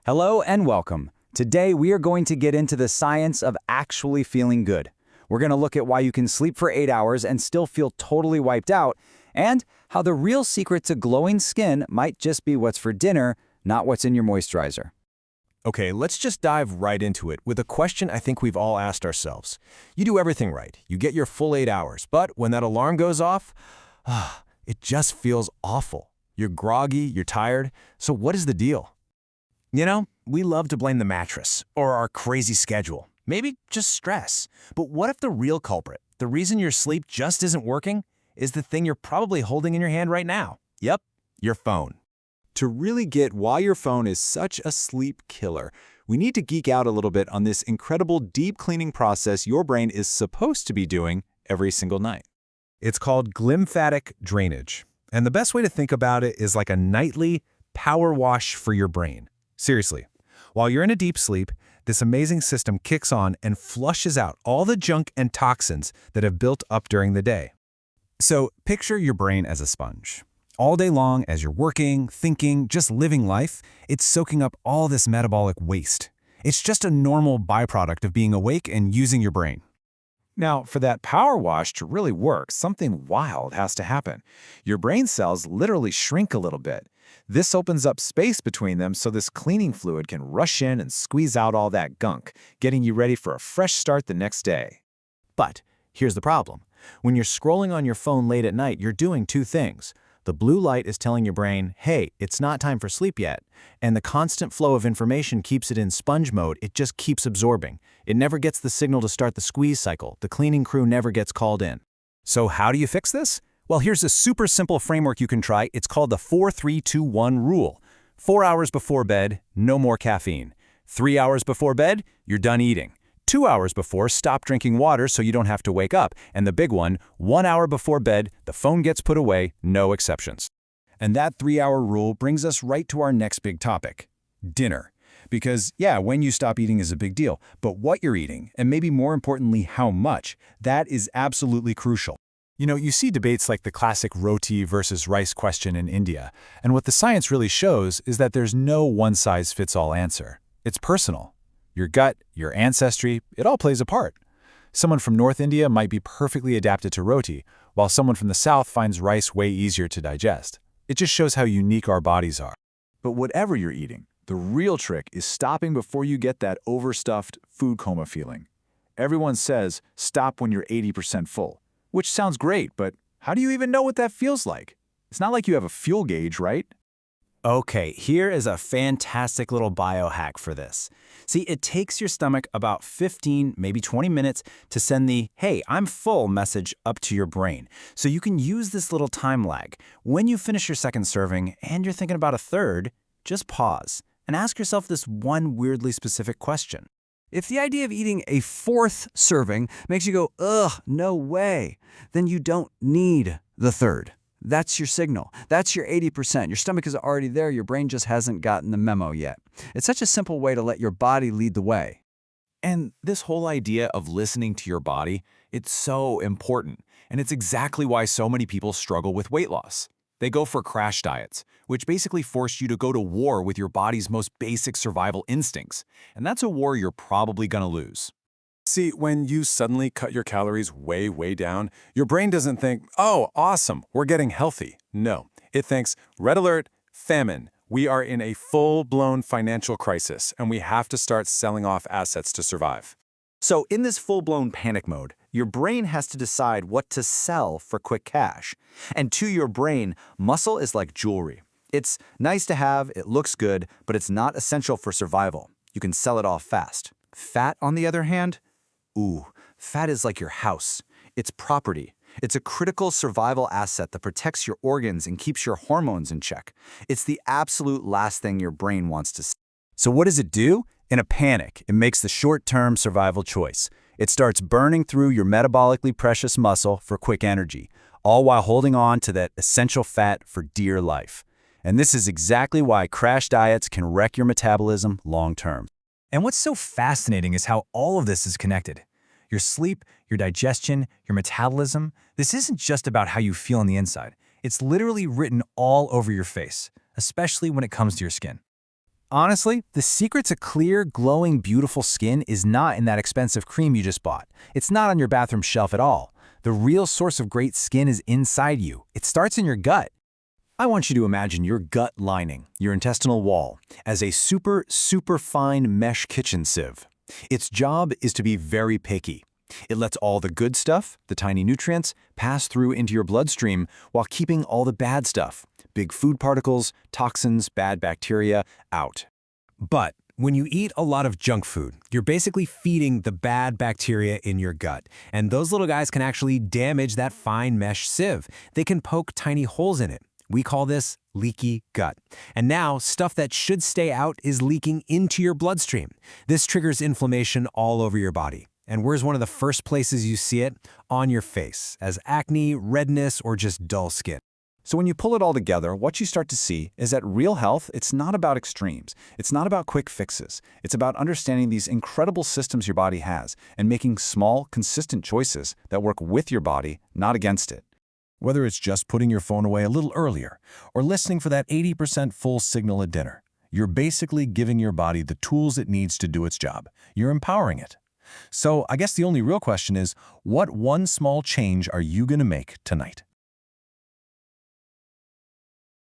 Hello and welcome. Today we are going to get into the science of actually feeling good. We're going to look at why you can sleep for 8 hours and still feel totally wiped out, and how the real secret to glowing skin might just be what's for dinner, not what's in your moisturizer. Okay, let's just dive right into it with a question I think we've all asked ourselves. You do everything right. You get your full 8 hours, but when that alarm goes off, it just feels awful. You're groggy, you're tired, so what is the deal? You know, we love to blame the mattress or our crazy schedule, maybe just stress. But what if the real culprit, the reason your sleep just isn't working, is the thing you're probably holding in your hand right now? Yep, your phone. To really get why your phone is such a sleep killer, we need to geek out a little bit on this incredible deep cleaning process your brain is supposed to be doing every single night. It's called glymphatic drainage. And the best way to think about it is like a nightly power wash for your brain. Seriously, while you're in a deep sleep, this amazing system kicks on and flushes out all the junk and toxins that have built up during the day. So picture your brain as a sponge. All day long, as you're working, thinking, just living life, it's soaking up all this metabolic waste. It's just a normal byproduct of being awake and using your brain. Now, for that power wash to really work, something wild has to happen. Your brain cells literally shrink a little bit. This opens up space between them so this cleaning fluid can rush in and squeeze out all that gunk, getting you ready for a fresh start the next day. But here's the problem. When you're scrolling on your phone late at night, you're doing two things. The blue light is telling your brain, hey, it's not time for sleep yet. And the constant flow of information keeps it in sponge mode. It just keeps absorbing. It never gets the signal to start the squeeze cycle. The cleaning crew never gets called in. So how do you fix this? Well, here's a super simple framework you can try. It's called the 4-3-2-1 rule. 4 hours before bed, no more caffeine. 3 hours before bed, you're done eating. 2 hours before, stop drinking water so you don't have to wake up. And the big one, 1 hour before bed, the phone gets put away, no exceptions. And that 3-hour rule brings us right to our next big topic, dinner. Because, yeah, when you stop eating is a big deal, but what you're eating, and maybe more importantly, how much, that is absolutely crucial. You know, you see debates like the classic roti versus rice question in India, and what the science really shows is that there's no one-size-fits-all answer. It's personal. Your gut, your ancestry, it all plays a part. Someone from North India might be perfectly adapted to roti, while someone from the South finds rice way easier to digest. It just shows how unique our bodies are. But whatever you're eating, the real trick is stopping before you get that overstuffed food coma feeling. Everyone says stop when you're 80% full, which sounds great, but how do you even know what that feels like? It's not like you have a fuel gauge, right? Okay, here is a fantastic little biohack for this. See, it takes your stomach about 15, maybe 20 minutes to send the, hey, I'm full message up to your brain. So you can use this little time lag. When you finish your second serving and you're thinking about a third, just pause and ask yourself this one weirdly specific question. If the idea of eating a fourth serving makes you go, ugh, no way, then you don't need the third. That's your signal. That's your 80%. Your stomach is already there. Your brain just hasn't gotten the memo yet. It's such a simple way to let your body lead the way. And this whole idea of listening to your body, it's so important. And it's exactly why so many people struggle with weight loss. They go for crash diets, which basically force you to go to war with your body's most basic survival instincts. And that's a war you're probably gonna lose. See, when you suddenly cut your calories way down, your brain doesn't think, oh, awesome, we're getting healthy. No, it thinks, red alert, famine. We are in a full-blown financial crisis, and we have to start selling off assets to survive. So in this full-blown panic mode, your brain has to decide what to sell for quick cash. And to your brain, muscle is like jewelry. It's nice to have, it looks good, but it's not essential for survival. You can sell it off fast. Fat, on the other hand, ooh, fat is like your house. It's property. It's a critical survival asset that protects your organs and keeps your hormones in check. It's the absolute last thing your brain wants to see. So what does it do? In a panic, it makes the short-term survival choice. It starts burning through your metabolically precious muscle for quick energy, all while holding on to that essential fat for dear life. And this is exactly why crash diets can wreck your metabolism long-term. And what's so fascinating is how all of this is connected. Your sleep, your digestion, your metabolism, this isn't just about how you feel on the inside. It's literally written all over your face, especially when it comes to your skin. Honestly, the secret to clear, glowing, beautiful skin is not in that expensive cream you just bought. It's not on your bathroom shelf at all. The real source of great skin is inside you. It starts in your gut. I want you to imagine your gut lining, your intestinal wall, as a super fine mesh kitchen sieve. Its job is to be very picky. It lets all the good stuff, the tiny nutrients, pass through into your bloodstream while keeping all the bad stuff, big food particles, toxins, bad bacteria, out. But when you eat a lot of junk food, you're basically feeding the bad bacteria in your gut. And those little guys can actually damage that fine mesh sieve. They can poke tiny holes in it. We call this leaky gut. And now, stuff that should stay out is leaking into your bloodstream. This triggers inflammation all over your body. And where's one of the first places you see it? On your face, as acne, redness, or just dull skin. So when you pull it all together, what you start to see is that real health, it's not about extremes. It's not about quick fixes. It's about understanding these incredible systems your body has and making small, consistent choices that work with your body, not against it. Whether it's just putting your phone away a little earlier or listening for that 80% full signal at dinner, you're basically giving your body the tools it needs to do its job. You're empowering it. So I guess the only real question is, what one small change are you going to make tonight?